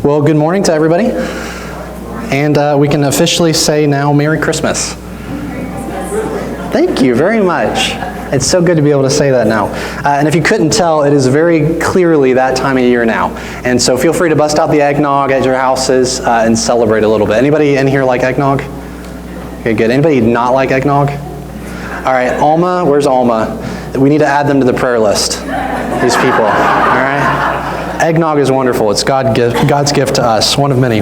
Well, good morning to everybody. And we can officially say now, Merry Christmas. Thank you very much. It's so good to be able to say that now. And if you couldn't tell, it is very clearly that time of year now. And so feel free to bust out the eggnog at your houses and celebrate a little bit. Anybody in here like eggnog? Okay, good. Anybody not like eggnog? All right, Alma, where's Alma? We need to add them to the prayer list, these people. All right? Eggnog is wonderful. It's God's gift to us, one of many.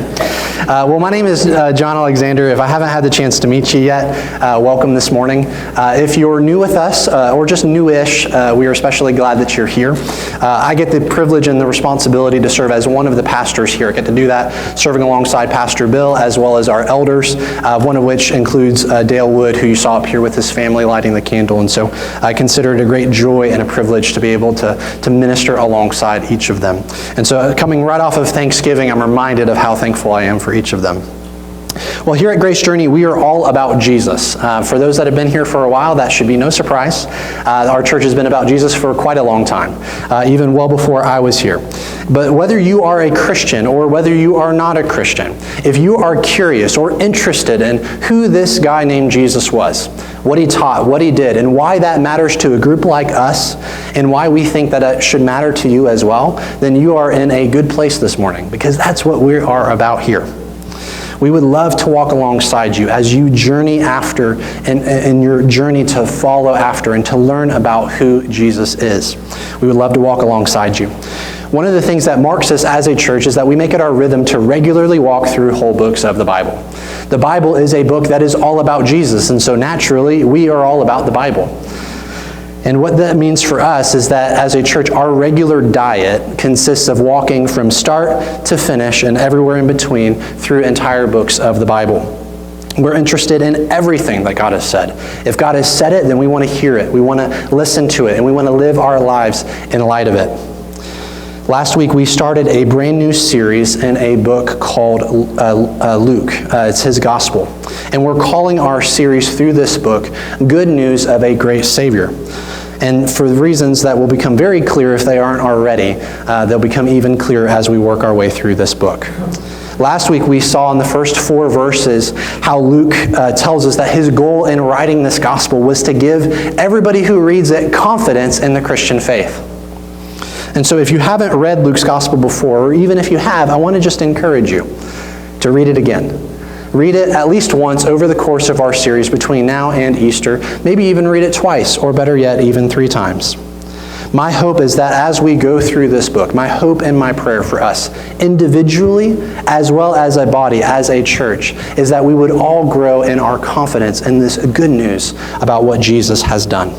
Well, my name is John Alexander. If I haven't had the chance to meet you yet, welcome this morning. If you're new with us, or just newish, we are especially glad that you're here. I get the privilege and the responsibility to serve as one of the pastors here. I get to do that, serving alongside Pastor Bill, as well as our elders, one of which includes Dale Wood, who you saw up here with his family lighting the candle. And so I consider it a great joy and a privilege to be able to minister alongside each of them. And so coming right off of Thanksgiving, I'm reminded of how thankful I am for each of them. Well, here at Grace Journey, we are all about Jesus. For those that have been here for a while, that should be no surprise. Our church has been about Jesus for quite a long time, even well before I was here. But whether you are a Christian or whether you are not a Christian, if you are curious or interested in who this guy named Jesus was, what he taught, what he did, and why that matters to a group like us, and why we think that it should matter to you as well, then you are in a good place this morning, because that's what we are about here. We would love to walk alongside you as you journey after and your journey to follow after and to learn about who Jesus is. We would love to walk alongside you. One of the things that marks us as a church is that we make it our rhythm to regularly walk through whole books of the Bible. The Bible is a book that is all about Jesus, and so naturally we are all about the Bible. And what that means for us is that as a church, our regular diet consists of walking from start to finish and everywhere in between through entire books of the Bible. We're interested in everything that God has said. If God has said it, then we want to hear it. We want to listen to it, and we want to live our lives in light of it. Last week, we started a brand new series in a book called Luke. It's his gospel. And we're calling our series through this book, Good News of a Great Savior. And for reasons that will become very clear if they aren't already, they'll become even clearer as we work our way through this book. Last week, we saw in the first 4 verses how Luke tells us that his goal in writing this gospel was to give everybody who reads it confidence in the Christian faith. And so if you haven't read Luke's gospel before, or even if you have, I want to just encourage you to read it again. Read it at least once over the course of our series between now and Easter. Maybe even read it twice, or better yet, even 3 times. My hope is that as we go through this book, my hope and my prayer for us, individually as well as a body, as a church, is that we would all grow in our confidence in this good news about what Jesus has done.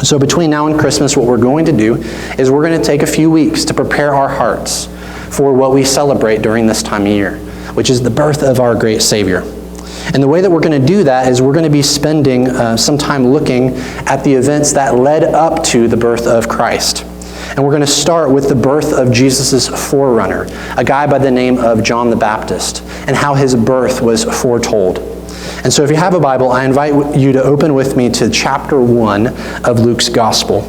So between now and Christmas, what we're going to do is we're going to take a few weeks to prepare our hearts for what we celebrate during this time of year, which is the birth of our great Savior. And the way that we're going to do that is we're going to be spending some time looking at the events that led up to the birth of Christ. And we're going to start with the birth of Jesus' forerunner, a guy by the name of John the Baptist, and how his birth was foretold. And so if you have a Bible, I invite you to open with me to chapter 1 of Luke's Gospel.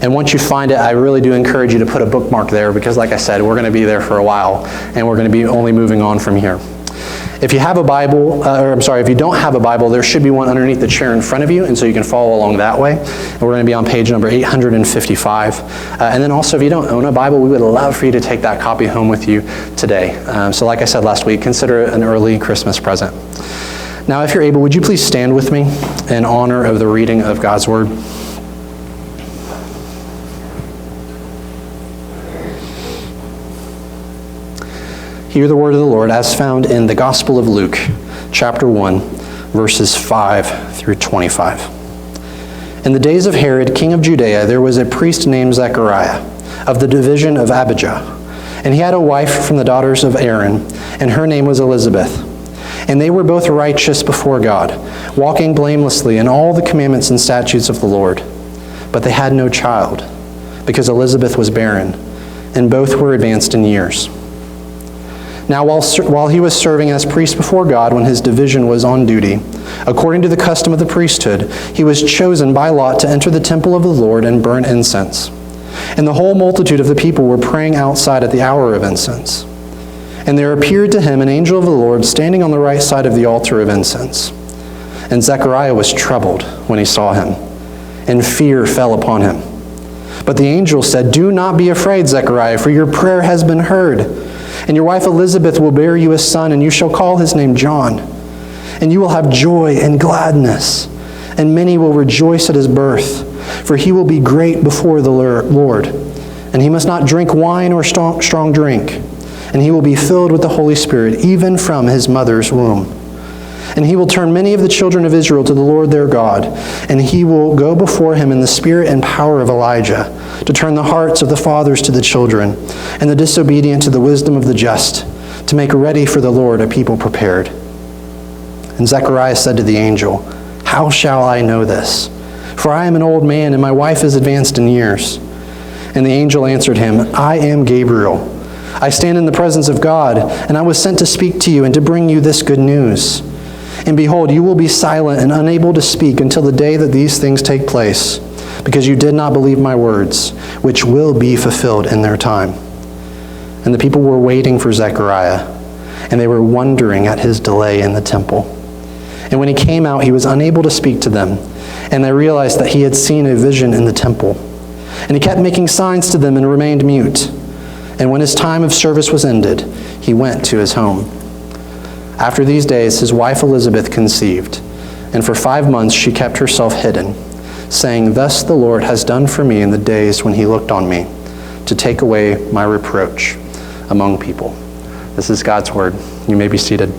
And once you find it, I really do encourage you to put a bookmark there because, like I said, we're going to be there for a while, and we're going to be only moving on from here. If you have a Bible, if you don't have a Bible, there should be one underneath the chair in front of you, and so you can follow along that way. And we're going to be on page number 855. And then also, if you don't own a Bible, we would love for you to take that copy home with you today. So like I said last week, consider it an early Christmas present. Now, if you're able, would you please stand with me in honor of the reading of God's Word? Hear the word of the Lord as found in the Gospel of Luke, chapter 1, verses 5 through 25. In the days of Herod, king of Judea, there was a priest named Zechariah, of the division of Abijah. And he had a wife from the daughters of Aaron, and her name was Elizabeth. And they were both righteous before God, walking blamelessly in all the commandments and statutes of the Lord. But they had no child, because Elizabeth was barren, and both were advanced in years. Now while he was serving as priest before God when his division was on duty, according to the custom of the priesthood, he was chosen by lot to enter the temple of the Lord and burn incense. And the whole multitude of the people were praying outside at the hour of incense. And there appeared to him an angel of the Lord standing on the right side of the altar of incense. And Zechariah was troubled when he saw him, and fear fell upon him. But the angel said, "Do not be afraid, Zechariah, for your prayer has been heard. And your wife Elizabeth will bear you a son, and you shall call his name John. And you will have joy and gladness, and many will rejoice at his birth, for he will be great before the Lord. And he must not drink wine or strong drink, and he will be filled with the Holy Spirit, even from his mother's womb. And he will turn many of the children of Israel to the Lord their God, and he will go before him in the spirit and power of Elijah, to turn the hearts of the fathers to the children, and the disobedient to the wisdom of the just, to make ready for the Lord a people prepared." And Zechariah said to the angel, "How shall I know this? For I am an old man, and my wife is advanced in years." And the angel answered him, "I am Gabriel. I stand in the presence of God, and I was sent to speak to you and to bring you this good news. And behold, you will be silent and unable to speak until the day that these things take place, because you did not believe my words, which will be fulfilled in their time." And the people were waiting for Zechariah, and they were wondering at his delay in the temple. And when he came out, he was unable to speak to them, and they realized that he had seen a vision in the temple. And he kept making signs to them and remained mute. And when his time of service was ended, he went to his home. After these days, his wife Elizabeth conceived, and for 5 months she kept herself hidden, saying, "Thus the Lord has done for me in the days when he looked on me, to take away my reproach among people." This is God's word. You may be seated.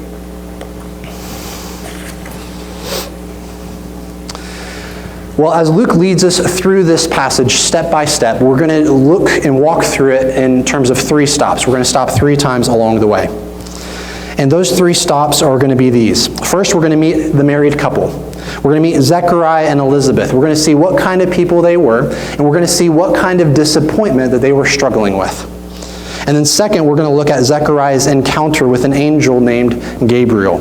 Well, as Luke leads us through this passage step by step, we're going to look and walk through it in terms of 3 stops. We're going to stop 3 times along the way. And those 3 stops are going to be these. First, we're going to meet the married couple. We're going to meet Zechariah and Elizabeth. We're going to see what kind of people they were, and we're going to see what kind of disappointment that they were struggling with. And then second, we're going to look at Zechariah's encounter with an angel named Gabriel.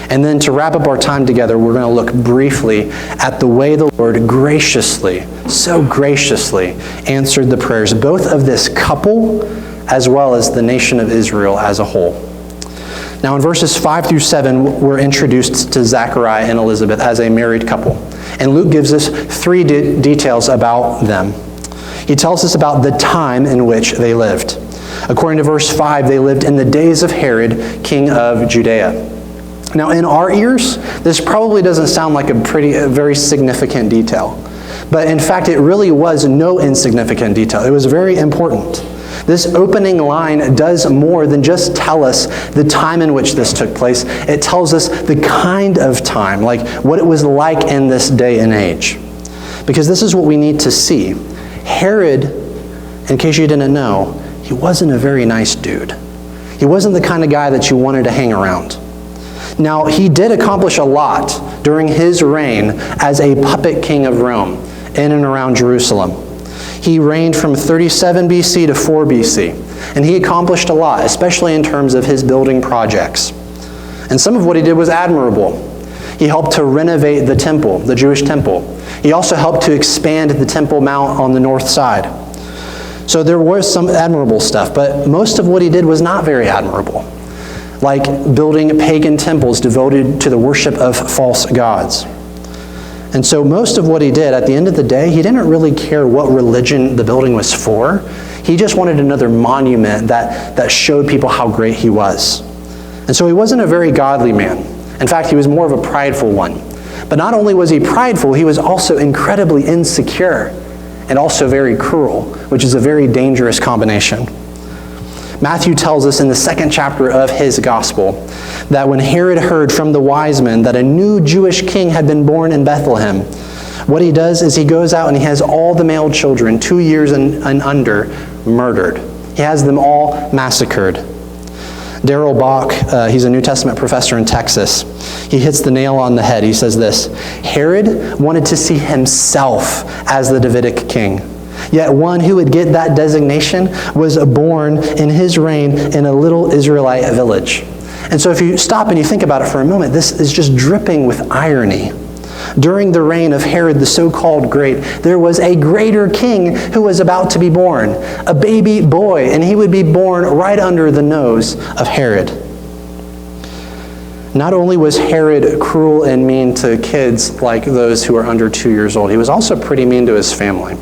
And then to wrap up our time together, we're going to look briefly at the way the Lord graciously, so graciously, answered the prayers, both of this couple as well as the nation of Israel as a whole. Now in verses 5 through 7, we're introduced to Zechariah and Elizabeth as a married couple. And Luke gives us 3 details about them. He tells us about the time in which they lived. According to verse 5, they lived in the days of Herod, king of Judea. Now in our ears, this probably doesn't sound like a very significant detail. But in fact, it really was no insignificant detail. It was very important. This opening line does more than just tell us the time in which this took place. It tells us the kind of time, like what it was like in this day and age. Because this is what we need to see. Herod, in case you didn't know, he wasn't a very nice dude. He wasn't the kind of guy that you wanted to hang around. Now, he did accomplish a lot during his reign as a puppet king of Rome in and around Jerusalem. He reigned from 37 BC to 4 BC, and he accomplished a lot, especially in terms of his building projects. And some of what he did was admirable. He helped to renovate the temple, the Jewish temple. He also helped to expand the Temple Mount on the north side. So there was some admirable stuff, but most of what he did was not very admirable, like building pagan temples devoted to the worship of false gods. And so most of what he did, at the end of the day, he didn't really care what religion the building was for. He just wanted another monument that showed people how great he was. And so he wasn't a very godly man. In fact, he was more of a prideful one. But not only was he prideful, he was also incredibly insecure and also very cruel, which is a very dangerous combination. Matthew tells us in the 2nd chapter of his gospel that when Herod heard from the wise men that a new Jewish king had been born in Bethlehem, what he does is he goes out and he has all the male children, 2 years and under, murdered. He has them all massacred. Darrell Bach, he's a New Testament professor in Texas. He hits the nail on the head. He says this: Herod wanted to see himself as the Davidic king. Yet one who would get that designation was born in his reign in a little Israelite village. And so if you stop and you think about it for a moment, this is just dripping with irony. During the reign of Herod the so-called Great, there was a greater king who was about to be born, a baby boy, and he would be born right under the nose of Herod. Not only was Herod cruel and mean to kids like those who are under 2 years old, he was also pretty mean to his family.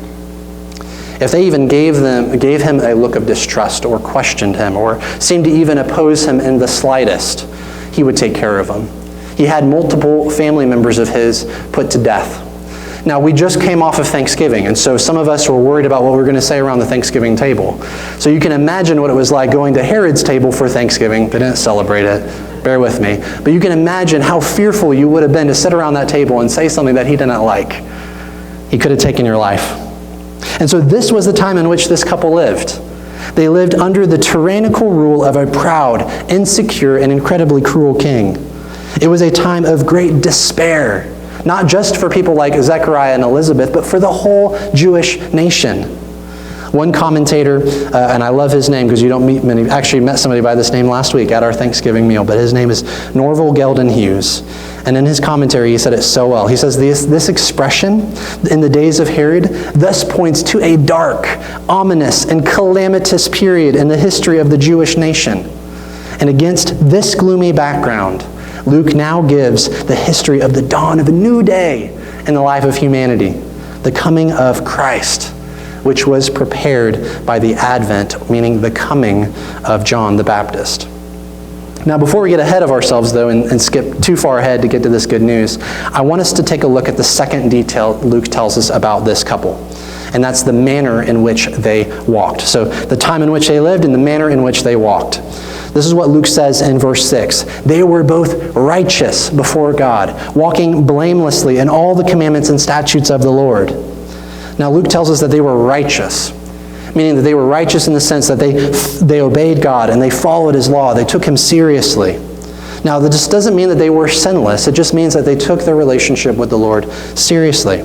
If they even gave him a look of distrust or questioned him or seemed to even oppose him in the slightest, he would take care of them. He had multiple family members of his put to death. Now, we just came off of Thanksgiving, and so some of us were worried about what we were going to say around the Thanksgiving table. So you can imagine what it was like going to Herod's table for Thanksgiving. They didn't celebrate it. Bear with me. But you can imagine how fearful you would have been to sit around that table and say something that he didn't like. He could have taken your life. And so this was the time in which this couple lived. They lived under the tyrannical rule of a proud, insecure, and incredibly cruel king. It was a time of great despair, not just for people like Zechariah and Elizabeth, but for the whole Jewish nation. One commentator, and I love his name because you don't meet many, actually met somebody by this name last week at our Thanksgiving meal, but his name is Norval Geldon Hughes. And in his commentary, he said it so well. He says, this expression, in the days of Herod, thus points to a dark, ominous, and calamitous period in the history of the Jewish nation. And against this gloomy background, Luke now gives the history of the dawn of a new day in the life of humanity, the coming of Christ, which was prepared by the advent, meaning the coming of John the Baptist. Now, before we get ahead of ourselves, though, and skip too far ahead to get to this good news, I want us to take a look at the second detail Luke tells us about this couple, and that's the manner in which they walked. So the time in which they lived and the manner in which they walked. This is what Luke says in verse 6. They were both righteous before God, walking blamelessly in all the commandments and statutes of the Lord. Now, Luke tells us that they were righteous, meaning that they were righteous in the sense that they obeyed God and they followed His law. They took Him seriously. Now, that just doesn't mean that they were sinless. It just means that they took their relationship with the Lord seriously.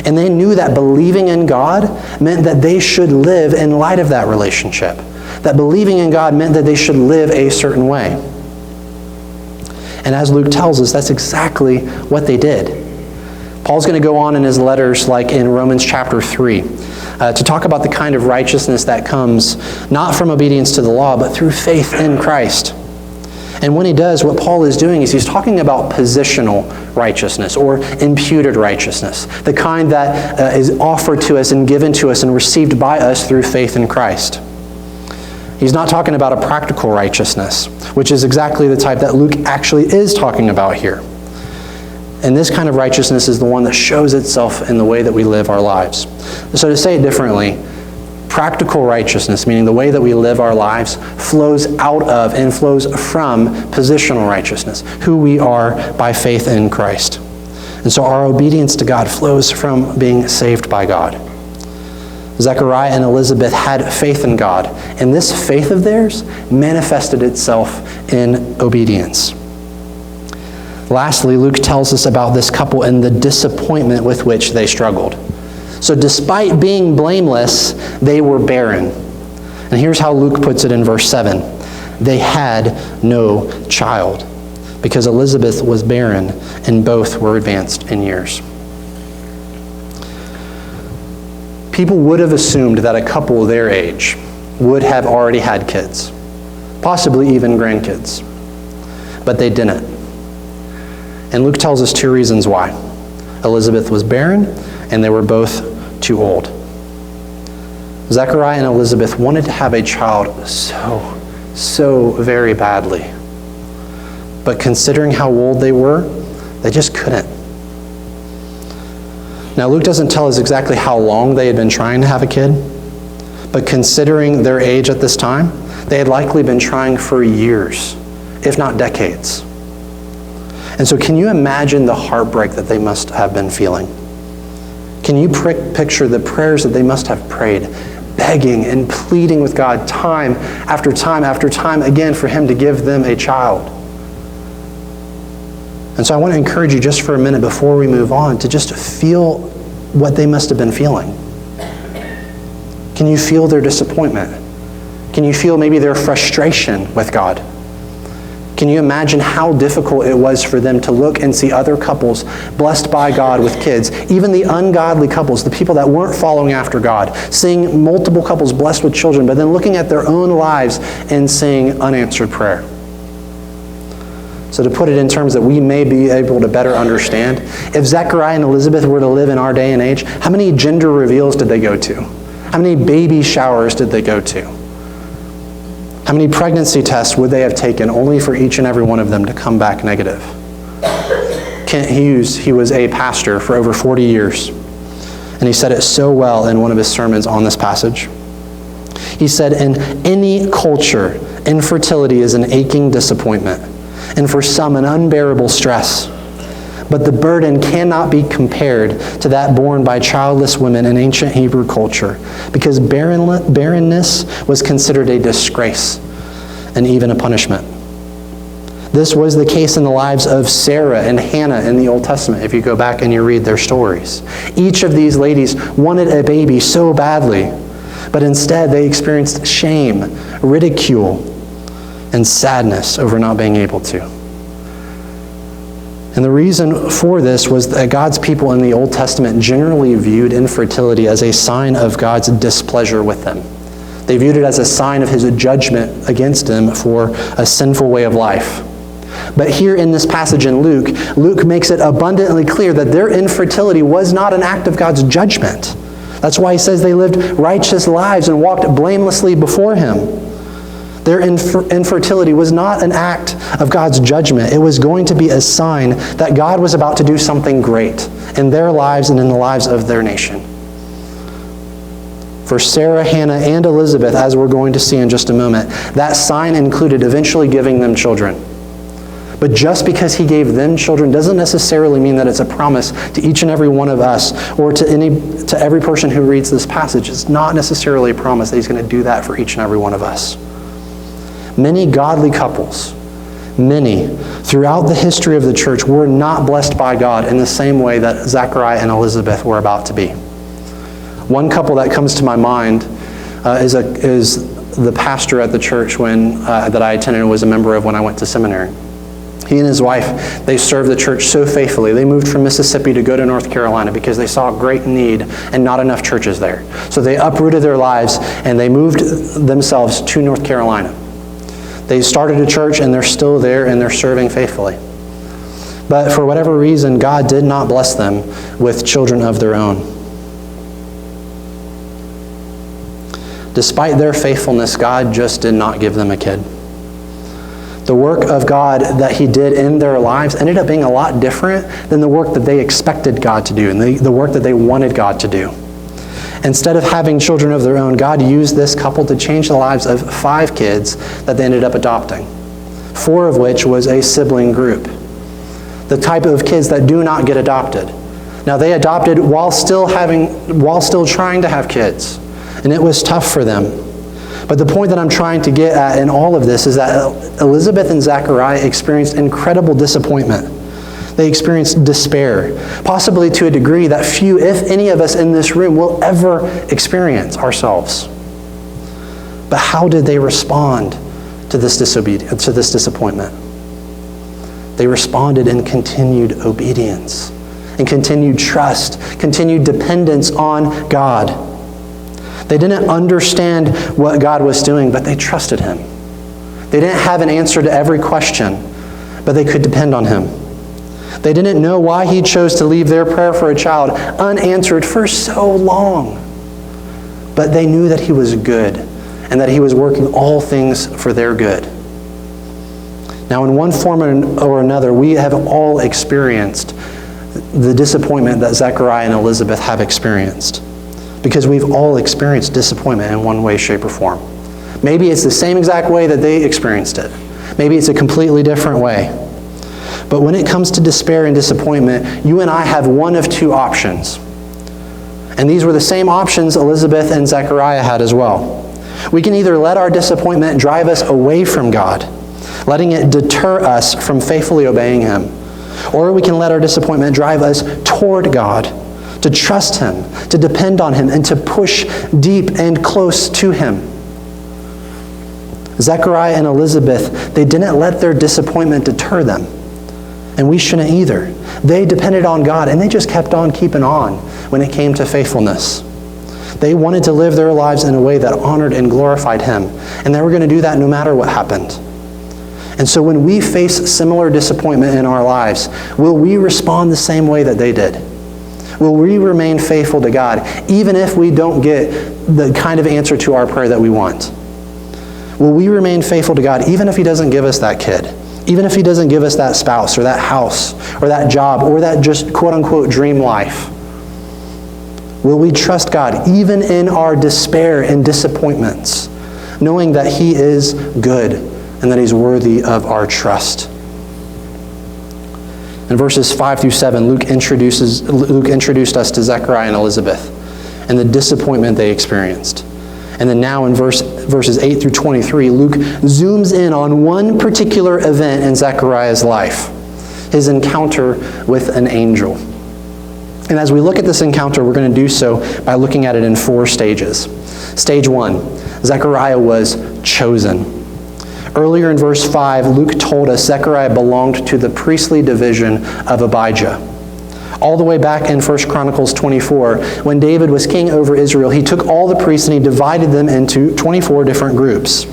And they knew that believing in God meant that they should live in light of that relationship. That believing in God meant that they should live a certain way. And as Luke tells us, that's exactly what they did. Paul's going to go on in his letters, like in Romans chapter 3, to talk about the kind of righteousness that comes not from obedience to the law, but through faith in Christ. And when he does, what Paul is doing is he's talking about positional righteousness or imputed righteousness, the kind that is offered to us and given to us and received by us through faith in Christ. He's not talking about a practical righteousness, which is exactly the type that Luke actually is talking about here. And this kind of righteousness is the one that shows itself in the way that we live our lives. So to say it differently, practical righteousness, meaning the way that we live our lives, flows out of and flows from positional righteousness, who we are by faith in Christ. And so our obedience to God flows from being saved by God. Zechariah and Elizabeth had faith in God, and this faith of theirs manifested itself in obedience. Lastly, Luke tells us about this couple and the disappointment with which they struggled. So despite being blameless, they were barren. And here's how Luke puts it in verse 7. They had no child, because Elizabeth was barren, and both were advanced in years. People would have assumed that a couple their age would have already had kids, possibly even grandkids, but they didn't. And Luke tells us two reasons why. Elizabeth was barren, and they were both too old. Zechariah and Elizabeth wanted to have a child so very badly. But considering how old they were, they just couldn't. Now, Luke doesn't tell us exactly how long they had been trying to have a kid, but considering their age at this time, they had likely been trying for years, if not decades. And so can you imagine the heartbreak that they must have been feeling? Can you picture the prayers that they must have prayed, begging and pleading with God time after time after time again for Him to give them a child? And so I want to encourage you just for a minute before we move on to just feel what they must have been feeling. Can you feel their disappointment? Can you feel maybe their frustration with God? Can you imagine how difficult it was for them to look and see other couples blessed by God with kids, even the ungodly couples, the people that weren't following after God, seeing multiple couples blessed with children, but then looking at their own lives and seeing unanswered prayer? So to put it in terms that we may be able to better understand, if Zechariah and Elizabeth were to live in our day and age, how many gender reveals did they go to? How many baby showers did they go to? How many pregnancy tests would they have taken only for each and every one of them to come back negative? Kent Hughes, he was a pastor for over 40 years, and he said it so well in one of his sermons on this passage. He said, in any culture, infertility is an aching disappointment, and for some an unbearable stress. But the burden cannot be compared to that borne by childless women in ancient Hebrew culture, because barrenness was considered a disgrace and even a punishment. This was the case in the lives of Sarah and Hannah in the Old Testament, if you go back and you read their stories. Each of these ladies wanted a baby so badly, but instead they experienced shame, ridicule, and sadness over not being able to. And the reason for this was that God's people in the Old Testament generally viewed infertility as a sign of God's displeasure with them. They viewed it as a sign of his judgment against them for a sinful way of life. But here in this passage in Luke, Luke makes it abundantly clear that their infertility was not an act of God's judgment. That's why he says they lived righteous lives and walked blamelessly before him. Their infertility was not an act of God's judgment. It was going to be a sign that God was about to do something great in their lives and in the lives of their nation. For Sarah, Hannah, and Elizabeth, as we're going to see in just a moment, that sign included eventually giving them children. But just because he gave them children doesn't necessarily mean that it's a promise to each and every one of us or to every person who reads this passage. It's not necessarily a promise that he's going to do that for each and every one of us. Many godly couples, many, throughout the history of the church, were not blessed by God in the same way that Zechariah and Elizabeth were about to be. One couple that comes to my mind is the pastor at the church that I attended and was a member of when I went to seminary. He and his wife, they served the church so faithfully. They moved from Mississippi to go to North Carolina because they saw great need and not enough churches there. So they uprooted their lives and they moved themselves to North Carolina. They started a church and they're still there and they're serving faithfully. But for whatever reason, God did not bless them with children of their own. Despite their faithfulness, God just did not give them a kid. The work of God that he did in their lives ended up being a lot different than the work that they expected God to do and the work that they wanted God to do. Instead of having children of their own, God used this couple to change the lives of 5 kids that they ended up adopting, 4 of which was a sibling group, the type of kids that do not get adopted. Now, they adopted while still trying to have kids, and it was tough for them. But the point that I'm trying to get at in all of this is that Elizabeth and Zechariah experienced incredible disappointment. They experienced despair, possibly to a degree that few, if any of us in this room, will ever experience ourselves. But how did they respond to this disappointment? They responded in continued obedience, and continued trust, continued dependence on God. They didn't understand what God was doing, but they trusted him. They didn't have an answer to every question, but they could depend on him. They didn't know why he chose to leave their prayer for a child unanswered for so long. But they knew that he was good and that he was working all things for their good. Now, in one form or another, we have all experienced the disappointment that Zechariah and Elizabeth have experienced. Because we've all experienced disappointment in one way, shape, or form. Maybe it's the same exact way that they experienced it. Maybe it's a completely different way. But when it comes to despair and disappointment, you and I have one of 2 options. And these were the same options Elizabeth and Zechariah had as well. We can either let our disappointment drive us away from God, letting it deter us from faithfully obeying him. Or we can let our disappointment drive us toward God, to trust him, to depend on him, and to push deep and close to him. Zechariah and Elizabeth, they didn't let their disappointment deter them. And we shouldn't either. They depended on God, and they just kept on keeping on when it came to faithfulness. They wanted to live their lives in a way that honored and glorified Him. And they were going to do that no matter what happened. And so when we face similar disappointment in our lives, will we respond the same way that they did? Will we remain faithful to God, even if we don't get the kind of answer to our prayer that we want? Will we remain faithful to God, even if He doesn't give us that kid? Even if He doesn't give us that spouse or that house or that job or that just quote-unquote dream life? Will we trust God even in our despair and disappointments, knowing that He is good and that He's worthy of our trust? In verses 5 through 7, Luke introduced us to Zechariah and Elizabeth and the disappointment they experienced. And then now in verses 8 through 23, Luke zooms in on one particular event in Zechariah's life, his encounter with an angel. And as we look at this encounter, we're going to do so by looking at it in 4 stages. Stage 1, Zechariah was chosen. Earlier in verse 5, Luke told us Zechariah belonged to the priestly division of Abijah. All the way back in 1 Chronicles 24, when David was king over Israel, he took all the priests and he divided them into 24 different groups.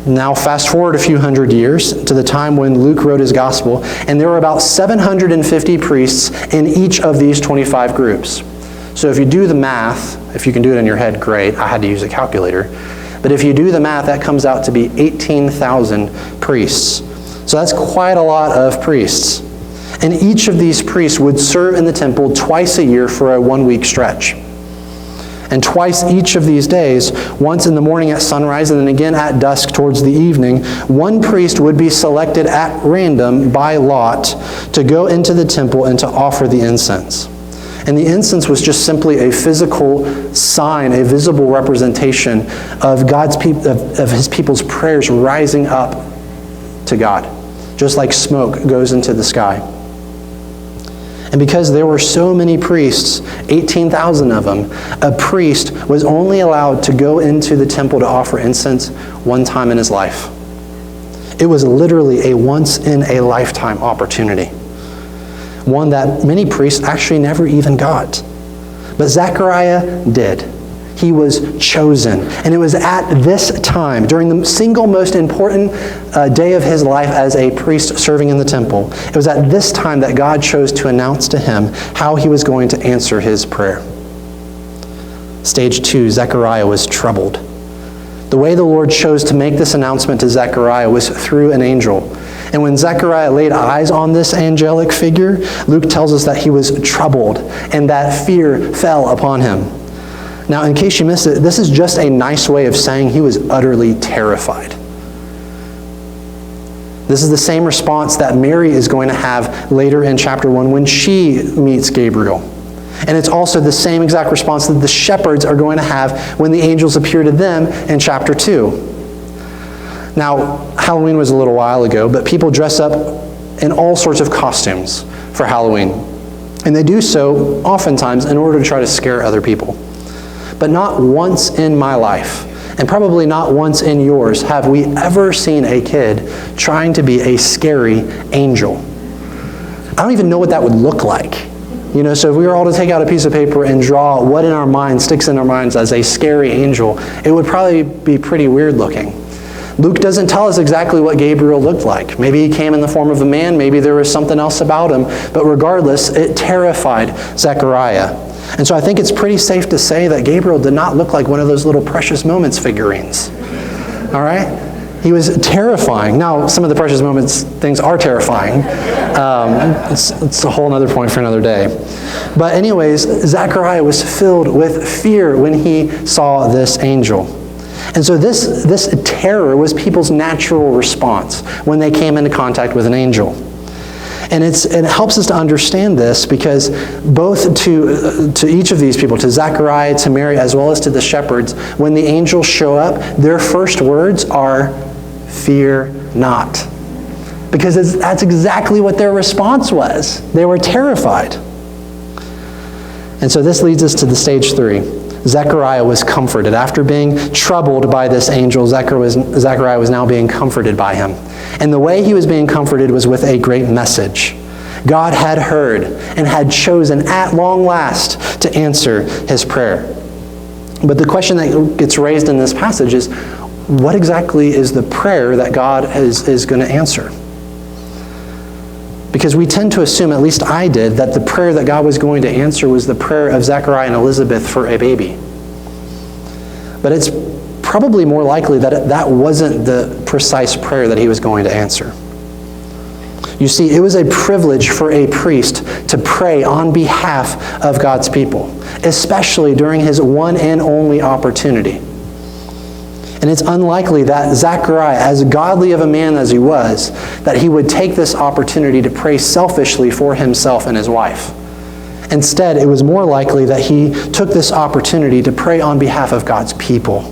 Now fast forward a few hundred years to the time when Luke wrote his gospel, and there were about 750 priests in each of these 25 groups. So if you do the math, if you can do it in your head, great. I had to use a calculator. But if you do the math, that comes out to be 18,000 priests. So that's quite a lot of priests. And each of these priests would serve in the temple twice a year for a 1-week stretch. And twice each of these days, once in the morning at sunrise and then again at dusk towards the evening, one priest would be selected at random by lot to go into the temple and to offer the incense. And the incense was just simply a physical sign, a visible representation of of His people's prayers rising up to God, just like smoke goes into the sky. And because there were so many priests, 18,000 of them, a priest was only allowed to go into the temple to offer incense one time in his life. It was literally a once-in-a-lifetime opportunity, one that many priests actually never even got. But Zechariah did. He was chosen. And it was at this time, during the single most important day of his life as a priest serving in the temple, it was at this time that God chose to announce to him how He was going to answer his prayer. Stage 2, Zechariah was troubled. The way the Lord chose to make this announcement to Zechariah was through an angel. And when Zechariah laid eyes on this angelic figure, Luke tells us that he was troubled and that fear fell upon him. Now, in case you missed it, this is just a nice way of saying he was utterly terrified. This is the same response that Mary is going to have later in chapter 1 when she meets Gabriel. And it's also the same exact response that the shepherds are going to have when the angels appear to them in chapter 2. Now, Halloween was a little while ago, but people dress up in all sorts of costumes for Halloween. And they do so oftentimes in order to try to scare other people. But not once in my life, and probably not once in yours, have we ever seen a kid trying to be a scary angel. I don't even know what that would look like. So if we were all to take out a piece of paper and draw what in our minds sticks in our minds as a scary angel, it would probably be pretty weird looking. Luke doesn't tell us exactly what Gabriel looked like. Maybe he came in the form of a man, maybe there was something else about him, but regardless, it terrified Zechariah. And so I think it's pretty safe to say that Gabriel did not look like one of those little Precious Moments figurines. All right? He was terrifying. Now, some of the Precious Moments things are terrifying. It's a whole other point for another day. But anyways, Zechariah was filled with fear when he saw this angel. And so this terror was people's natural response when they came into contact with an angel. And it helps us to understand this because both to each of these people, to Zechariah, to Mary, as well as to the shepherds, when the angels show up, their first words are, "Fear not." Because that's exactly what their response was. They were terrified. And so this leads us to the stage 3. Zechariah was comforted. After being troubled by this angel, Zechariah was now being comforted by him. And the way he was being comforted was with a great message. God had heard and had chosen at long last to answer his prayer. But the question that gets raised in this passage is, what exactly is the prayer that God is going to answer? Because we tend to assume, at least I did, that the prayer that God was going to answer was the prayer of Zechariah and Elizabeth for a baby. But it's probably more likely that that wasn't the precise prayer that he was going to answer. You see, it was a privilege for a priest to pray on behalf of God's people, especially during his one and only opportunity. And it's unlikely that Zechariah, as godly of a man as he was, that he would take this opportunity to pray selfishly for himself and his wife. Instead, it was more likely that he took this opportunity to pray on behalf of God's people,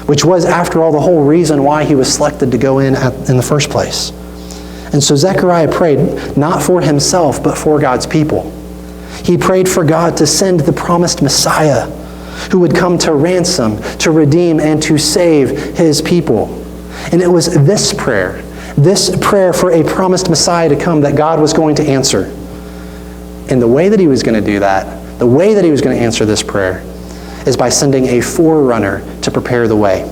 which was, after all, the whole reason why he was selected to go in the first place. And so Zechariah prayed not for himself, but for God's people. He prayed for God to send the promised Messiah, who would come to ransom, to redeem, and to save his people. And it was this prayer for a promised Messiah to come, that God was going to answer. And the way that he was going to do that, the way that he was going to answer this prayer, is by sending a forerunner to prepare the way.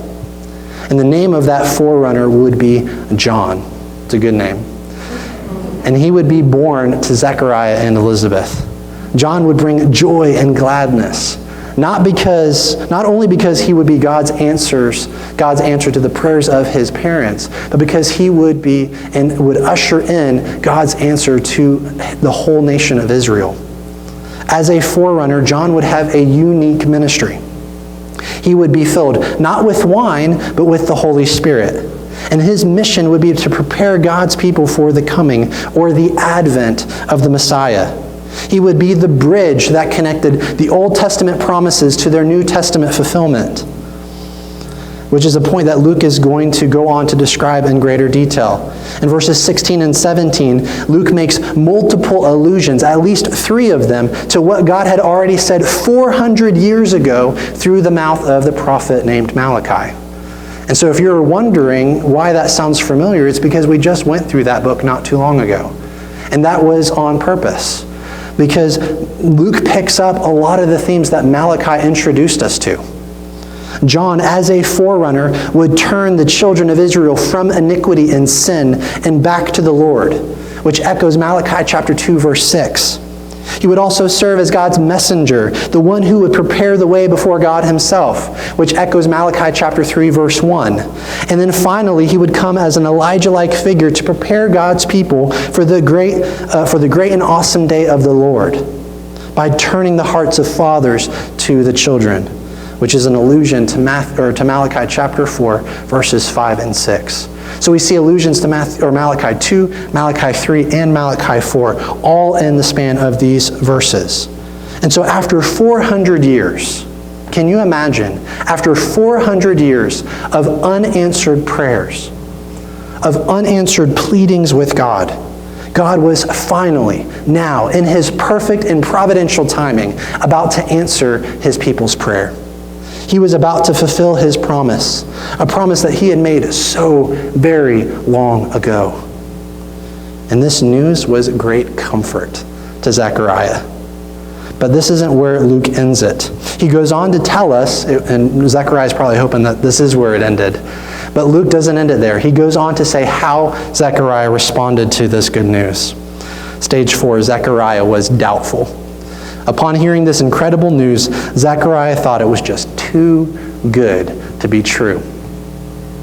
And the name of that forerunner would be John. It's a good name. And he would be born to Zechariah and Elizabeth. John would bring joy and gladness, not only because he would be God's answer to the prayers of his parents, but because he would be and would usher in God's answer to the whole nation of Israel. As a forerunner, John would have a unique ministry. He would be filled not with wine, but with the Holy Spirit. And his mission would be to prepare God's people for the coming or the advent of the Messiah. He would be the bridge that connected the Old Testament promises to their New Testament fulfillment, which is a point that Luke is going to go on to describe in greater detail. In verses 16 and 17, Luke makes multiple allusions, at least 3 of them, to what God had already said 400 years ago through the mouth of the prophet named Malachi. And so if you're wondering why that sounds familiar, it's because we just went through that book not too long ago. And that was on purpose, because Luke picks up a lot of the themes that Malachi introduced us to. John, as a forerunner, would turn the children of Israel from iniquity and sin and back to the Lord, which echoes Malachi chapter 2, verse 6. He would also serve as God's messenger, the one who would prepare the way before God himself, which echoes Malachi chapter 3, verse 1. And then finally, he would come as an Elijah-like figure to prepare God's people for the great and awesome day of the Lord, by turning the hearts of fathers to the children, which is an allusion to Malachi chapter 4, verses 5 and 6. So we see allusions to Malachi 2, Malachi 3, and Malachi 4, all in the span of these verses. And so after 400 years, can you imagine, after 400 years of unanswered prayers, of unanswered pleadings with God, God was finally, now, in his perfect and providential timing, about to answer his people's prayer. He was about to fulfill his promise, a promise that he had made so very long ago. And this news was great comfort to Zechariah. But this isn't where Luke ends it. He goes on to tell us, and Zechariah's probably hoping that this is where it ended, but Luke doesn't end it there. He goes on to say how Zechariah responded to this good news. Stage 4, Zechariah was doubtful. Upon hearing this incredible news, Zechariah thought it was just too good to be true.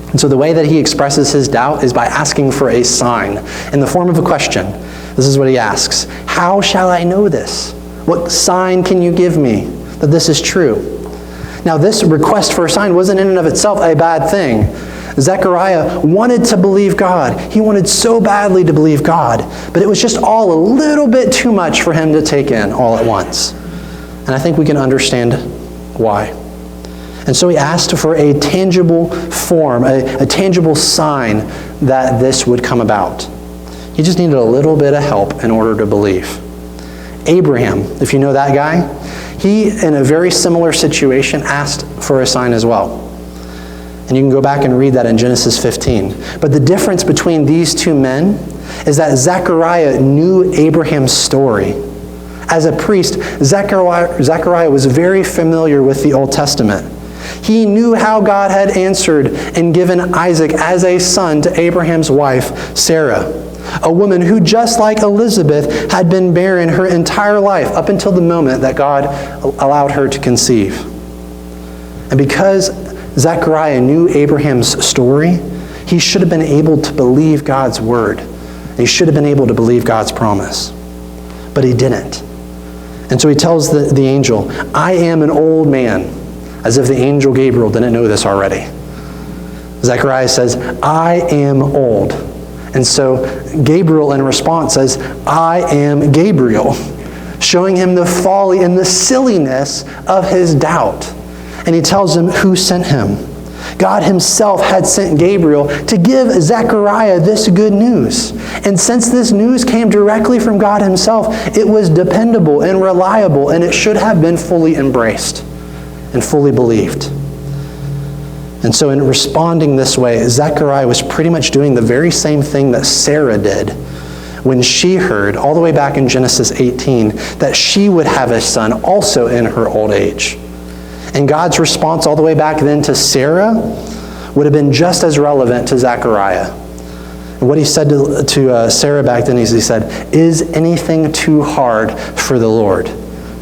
And so the way that he expresses his doubt is by asking for a sign in the form of a question. This is what he asks: "How shall I know this? What sign can you give me that this is true?" Now, this request for a sign wasn't in and of itself a bad thing. Zechariah wanted to believe God. He wanted so badly to believe God, but it was just all a little bit too much for him to take in all at once. And I think we can understand why. And so he asked for a tangible form, a tangible sign that this would come about. He just needed a little bit of help in order to believe. Abraham, if you know that guy, He, in a very similar situation, asked for a sign as well. And you can go back and read that in Genesis 15. But the difference between these two men is that Zechariah knew Abraham's story. As a priest, Zechariah was very familiar with the Old Testament. He knew how God had answered and given Isaac as a son to Abraham's wife, Sarah, a woman who, just like Elizabeth, had been barren her entire life up until the moment that God allowed her to conceive. And because Zechariah knew Abraham's story, he should have been able to believe God's word. He should have been able to believe God's promise. But he didn't. And so he tells the angel, I am an old man, as if the angel Gabriel didn't know this already. Zechariah says, I am old. And so Gabriel in response says, I am Gabriel, showing him the folly and the silliness of his doubt. And he tells him who sent him. God himself had sent Gabriel to give Zechariah this good news. And since this news came directly from God himself, it was dependable and reliable, and it should have been fully embraced and fully believed. And so in responding this way, Zechariah was pretty much doing the very same thing that Sarah did when she heard, all the way back in Genesis 18, that she would have a son also in her old age. And God's response all the way back then to Sarah would have been just as relevant to Zechariah. And what he said to Sarah back then is he said, is anything too hard for the Lord?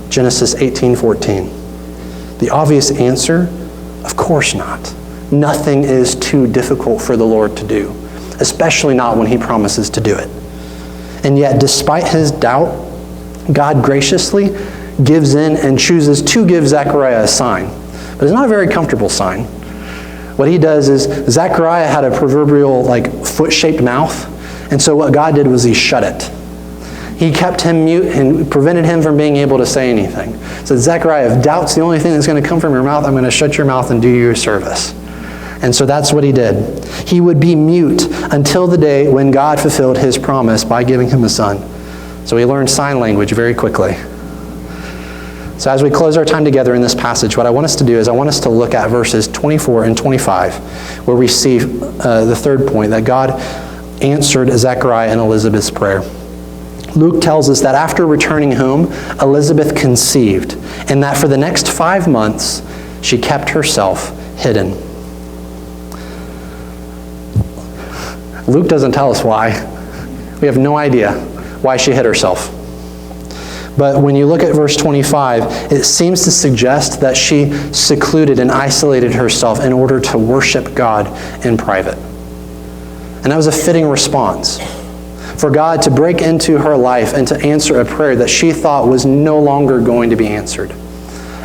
Genesis 18:14. The obvious answer, of course not. Nothing is too difficult for the Lord to do, especially not when he promises to do it. And yet, despite his doubt, God graciously gives in and chooses to give Zechariah a sign. But it's not a very comfortable sign. What he does is, Zechariah had a proverbial foot-shaped mouth, and so what God did was he shut it. He kept him mute and prevented him from being able to say anything. So Zechariah, if doubt's the only thing that's going to come from your mouth, I'm going to shut your mouth and do you a service. And so that's what he did. He would be mute until the day when God fulfilled his promise by giving him a son. So he learned sign language very quickly. So as we close our time together in this passage, what I want us to do is I want us to look at verses 24 and 25, where we see the third point, that God answered Zechariah and Elizabeth's prayer. Luke tells us that after returning home, Elizabeth conceived, and that for the next 5 months, she kept herself hidden. Luke doesn't tell us why. We have no idea why she hid herself. But when you look at verse 25, it seems to suggest that she secluded and isolated herself in order to worship God in private. And that was a fitting response for God to break into her life and to answer a prayer that she thought was no longer going to be answered.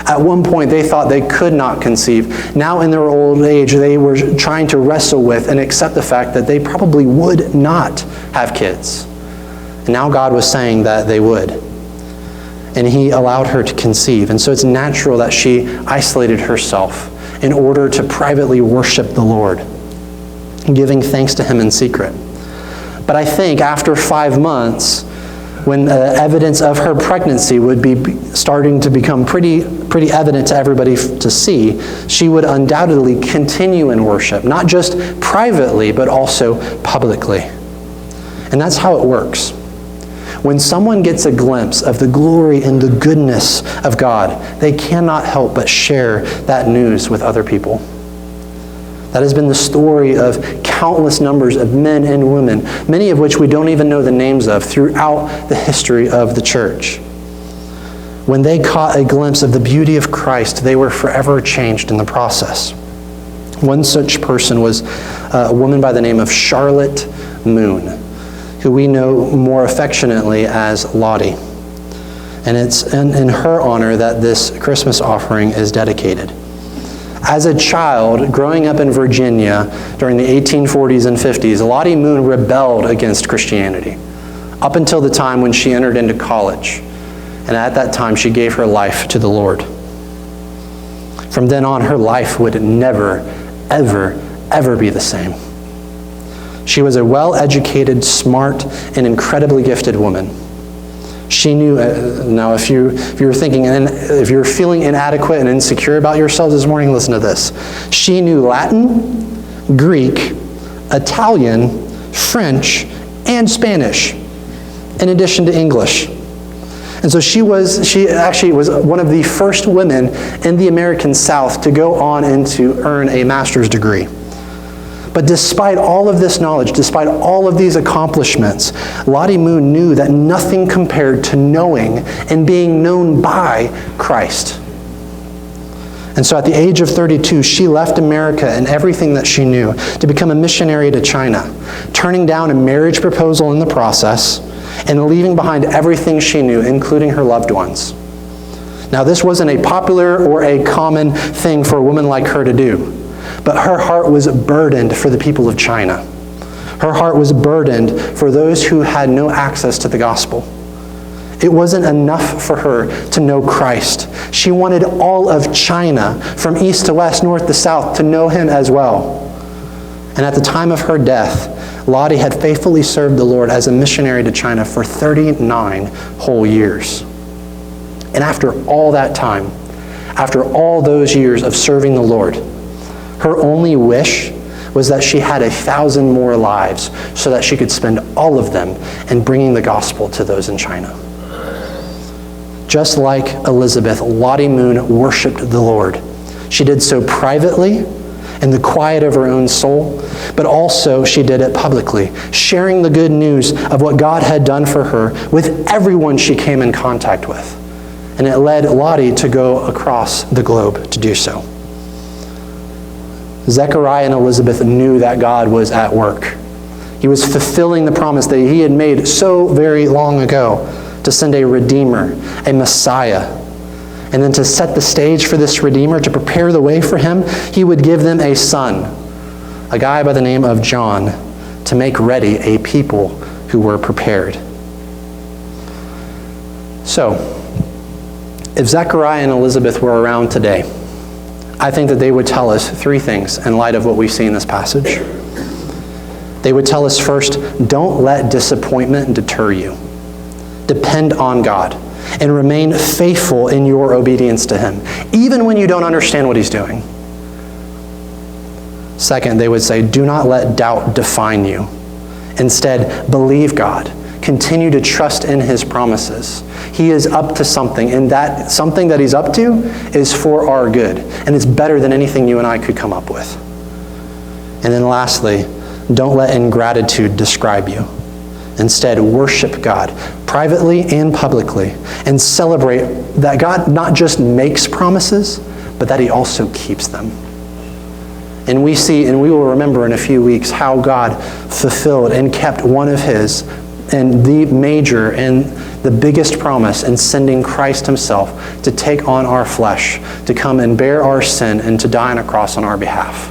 At one point, they thought they could not conceive. Now in their old age, they were trying to wrestle with and accept the fact that they probably would not have kids. And now God was saying that they would. And he allowed her to conceive. And so it's natural that she isolated herself in order to privately worship the Lord, giving thanks to him in secret. But I think after 5 months, when evidence of her pregnancy would be starting to become pretty evident to everybody to see, she would undoubtedly continue in worship, not just privately, but also publicly. And that's how it works. When someone gets a glimpse of the glory and the goodness of God, they cannot help but share that news with other people. That has been the story of countless numbers of men and women, many of which we don't even know the names of, throughout the history of the church. When they caught a glimpse of the beauty of Christ, they were forever changed in the process. One such person was a woman by the name of Charlotte Moon, who we know more affectionately as Lottie. And it's in her honor that this Christmas offering is dedicated. As a child, growing up in Virginia during the 1840s and 50s, Lottie Moon rebelled against Christianity up until the time when she entered into college. And at that time, she gave her life to the Lord. From then on, her life would never, ever, ever be the same. She was a well-educated, smart, and incredibly gifted woman. She She knew, now if you're thinking, and if you're feeling inadequate and insecure about yourselves this morning, listen to this. She knew Latin, Greek, Italian, French, and Spanish, in addition to English. And so she actually was one of the first women in the American South to go on and to earn a master's degree. But despite all of this knowledge, despite all of these accomplishments, Lottie Moon knew that nothing compared to knowing and being known by Christ. And so at the age of 32, she left America and everything that she knew to become a missionary to China, turning down a marriage proposal in the process and leaving behind everything she knew, including her loved ones. Now, this wasn't a popular or a common thing for a woman like her to do. But her heart was burdened for the people of China. Her heart was burdened for those who had no access to the gospel. It wasn't enough for her to know Christ. She wanted all of China, from east to west, north to south, to know him as well. And at the time of her death, Lottie had faithfully served the Lord as a missionary to China for 39 whole years. And after all that time, after all those years of serving the Lord, her only wish was that she had 1,000 more lives so that she could spend all of them in bringing the gospel to those in China. Just like Elizabeth, Lottie Moon worshiped the Lord. She did so privately, in the quiet of her own soul, but also she did it publicly, sharing the good news of what God had done for her with everyone she came in contact with. And it led Lottie to go across the globe to do so. Zechariah and Elizabeth knew that God was at work. He was fulfilling the promise that he had made so very long ago to send a Redeemer, a Messiah. And then to set the stage for this Redeemer, to prepare the way for him, he would give them a son, a guy by the name of John, to make ready a people who were prepared. So, if Zechariah and Elizabeth were around today, I think that they would tell us three things in light of what we see in this passage. They would tell us first, don't let disappointment deter you. Depend on God and remain faithful in your obedience to him, even when you don't understand what he's doing. Second, they would say, do not let doubt define you. Instead, believe God. Continue to trust in his promises. He is up to something, and that something that he's up to is for our good, and it's better than anything you and I could come up with. And then lastly, don't let ingratitude describe you. Instead, worship God privately and publicly, and celebrate that God not just makes promises, but that he also keeps them. And we see, and we will remember in a few weeks, how God fulfilled and kept one of his, and the major and the biggest promise in sending Christ himself to take on our flesh, to come and bear our sin and to die on a cross on our behalf.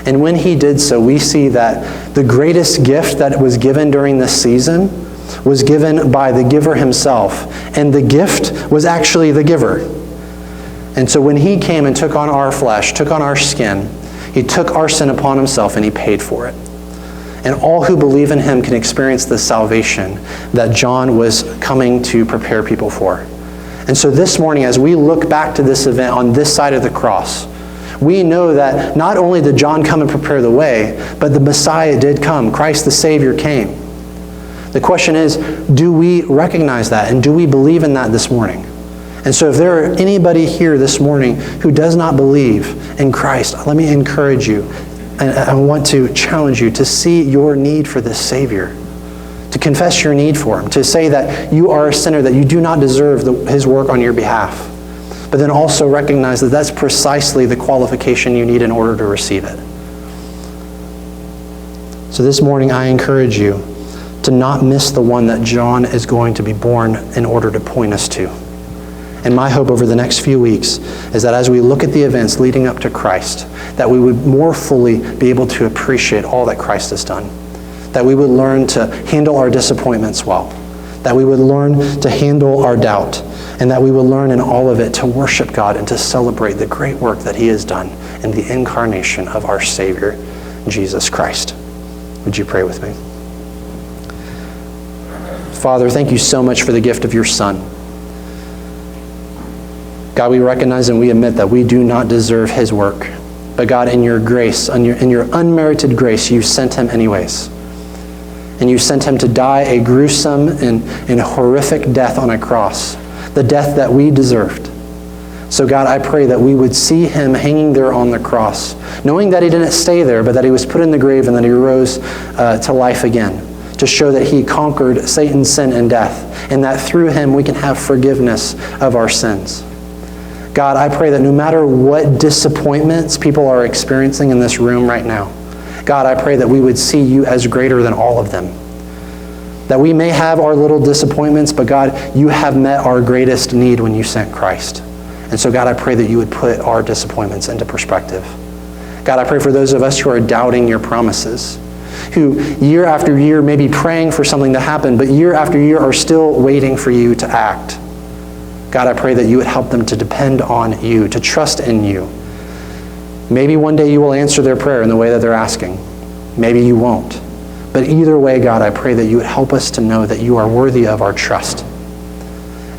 And when he did so, we see that the greatest gift that was given during this season was given by the giver himself. And the gift was actually the giver. And so when he came and took on our flesh, took on our skin, he took our sin upon himself and he paid for it. And all who believe in him can experience the salvation that John was coming to prepare people for. And so this morning, as we look back to this event on this side of the cross, we know that not only did John come and prepare the way, but the Messiah did come. Christ the Savior came. The question is, do we recognize that and do we believe in that this morning? And so if there are anybody here this morning who does not believe in Christ, let me encourage you. And I want to challenge you to see your need for this Savior, to confess your need for him, to say that you are a sinner, that you do not deserve his work on your behalf, but then also recognize that that's precisely the qualification you need in order to receive it. So this morning I encourage you to not miss the one that John is going to be born in order to point us to. And my hope over the next few weeks is that as we look at the events leading up to Christ, that we would more fully be able to appreciate all that Christ has done. That we would learn to handle our disappointments well. That we would learn to handle our doubt. And that we would learn in all of it to worship God and to celebrate the great work that he has done in the incarnation of our Savior, Jesus Christ. Would you pray with me? Father, thank you so much for the gift of your Son. God, we recognize and we admit that we do not deserve his work. But God, in your grace, in your unmerited grace, you sent him anyways. And you sent him to die a gruesome and horrific death on a cross, the death that we deserved. So God, I pray that we would see him hanging there on the cross, knowing that he didn't stay there, but that he was put in the grave and that he rose to life again, to show that he conquered Satan's sin and death, and that through him we can have forgiveness of our sins. God, I pray that no matter what disappointments people are experiencing in this room right now, God, I pray that we would see you as greater than all of them. That we may have our little disappointments, but God, you have met our greatest need when you sent Christ. And so God, I pray that you would put our disappointments into perspective. God, I pray for those of us who are doubting your promises, who year after year may be praying for something to happen, but year after year are still waiting for you to act. God, I pray that you would help them to depend on you, to trust in you. Maybe one day you will answer their prayer in the way that they're asking. Maybe you won't. But either way, God, I pray that you would help us to know that you are worthy of our trust.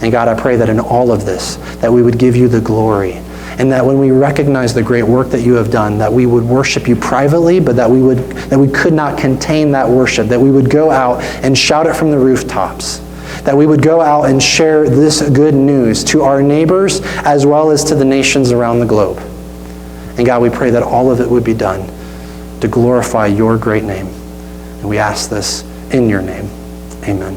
And God, I pray that in all of this, that we would give you the glory. And that when we recognize the great work that you have done, that we would worship you privately, but that we could not contain that worship, that we would go out and shout it from the rooftops. That we would go out and share this good news to our neighbors as well as to the nations around the globe. And God, we pray that all of it would be done to glorify your great name. And we ask this in your name. Amen.